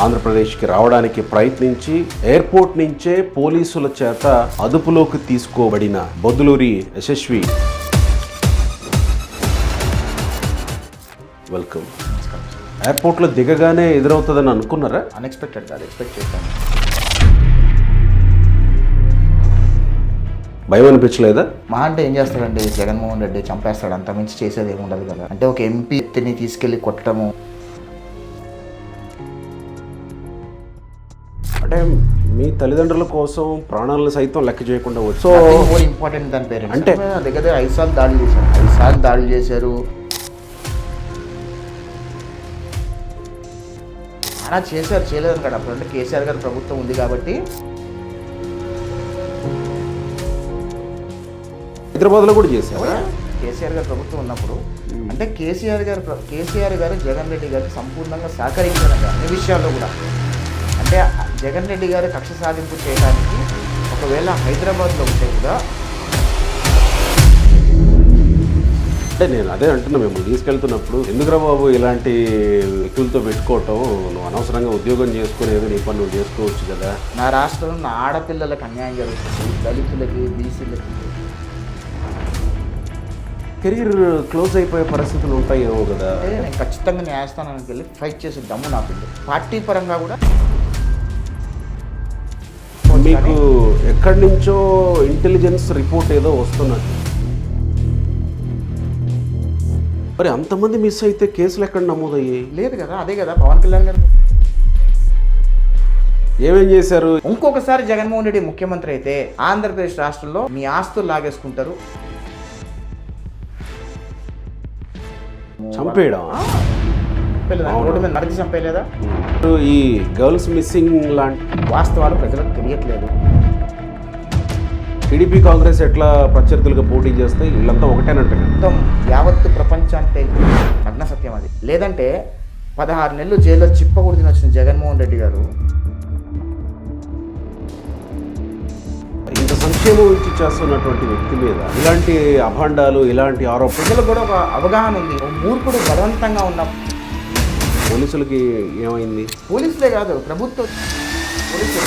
ఆంధ్రప్రదేశ్కి రావడానికి ప్రయత్నించి ఎయిర్పోర్ట్ నుంచే పోలీసుల చేత అదుపులోకి తీసుకోబడిన బొద్దులూరి యశస్వి. వెల్కమ్. ఎయిర్పోర్ట్లో దిగగానే ఎదురవుతుందని అనుకున్నారా? అన్ఎక్స్పెక్టెడ్ కాదు, ఎక్స్పెక్ట్ చేశాను. భయం అనిపించలేదా? మా అంటే ఏం చేస్తాడండి జగన్మోహన్ రెడ్డి, చంపేస్తాడు, అంత మించి చేసేది ఏమి ఉండదు కదా. అంటే ఒక ఎంపీని తీసుకెళ్లి కొట్టడము అంటే మీ తల్లిదండ్రుల కోసం ప్రాణాలను సైతం లెక్క చేయకుండా వచ్చి, సో మోర్ ఇంపార్టెంట్ దాని పేరు అంటే దగ్గర 5 సార్లు దాడులు చేశారు, 5 సార్లు దాడులు చేశారు. అలా చేశారు, చేయలేదు కదా. అప్పుడంటే కేసీఆర్ గారి ప్రభుత్వం ఉంది కాబట్టి. హైదరాబాద్లో కూడా చేశారు. కేసీఆర్ గారి ప్రభుత్వం ఉన్నప్పుడు అంటే కేసీఆర్ గారు జగన్ రెడ్డి గారికి సంపూర్ణంగా సహకరించారండి అన్ని విషయాల్లో కూడా. అంటే జగన్ రెడ్డి గారు కక్ష సాధింపు చేయడానికి ఒకవేళ హైదరాబాద్లో ఉంటే కూడా, అంటే నేను అదే అంటున్నా, మిమ్మల్ని తీసుకెళ్తున్నప్పుడు ఎందుకురా బాబు ఇలాంటి వ్యక్తులతో పెట్టుకోవటం, నువ్వు అనవసరంగా ఉద్యోగం చేసుకునేది నీ పని నువ్వు చేసుకోవచ్చు కదా. నా రాష్ట్రంలో నా ఆడపిల్లలకు అన్యాయం జరుగుతుంది, దళితులకి, బీసీలకి. కెరీర్ క్లోజ్ అయిపోయే పరిస్థితులు ఉంటాయేమో కదా. అంటే నేను ఖచ్చితంగా న్యాయస్థానానికి వెళ్ళి ఫైట్ చేసే దమ్ము నాకు ఉంది. పార్టీ పరంగా కూడా మీకు ఎక్కడి నుంచో ఇంటెలిజెన్స్ రిపోర్ట్ ఏదో వస్తున్నట్టు. మరి అంతమంది మిస్ అయితే కేసులు ఎక్కడ నమోదయ్యాయి? లేదు కదా. అదే కదా పవన్ కళ్యాణ్ గారు ఏమేం చేశారు? ఇంకొకసారి జగన్మోహన్ రెడ్డి ముఖ్యమంత్రి అయితే ఆంధ్రప్రదేశ్ రాష్ట్రంలో మీ ఆస్తులు లాగేసుకుంటారు. చంపేయడం, రోడ్డు మీద నడిచి చంపేయలేదా? ఈ గర్ల్స్ మిస్సింగ్ లాంటి వాస్తవాలు ప్రజలకు తెలియట్లేదు. టీడీపీ కాంగ్రెస్ ఎట్లా ప్రత్యర్థులుగా పోటీ చేస్తాయి, వీళ్ళంతా ఒకటేనంట. మొత్తం యావత్తు ప్రపంచానికి నగ్న సత్యం అది. లేదంటే 16 నెలలు జైల్లో చిప్పకూడదని వచ్చిన జగన్మోహన్ రెడ్డి గారు ఇంత సంక్షేమం ఇచ్చి చేస్తున్నటువంటి వ్యక్తి మీద ఇలాంటి అభాండాలు, ఇలాంటి ఆరోపణలు, ప్రజలకు కూడా ఒక అవగాహన ఉంది. మూర్ఖుడు బలవంతంగా ఉన్న పోలీసులకి ఏమైంది? పోలీసులే కాదు, ప్రభుత్వం పోలీసులు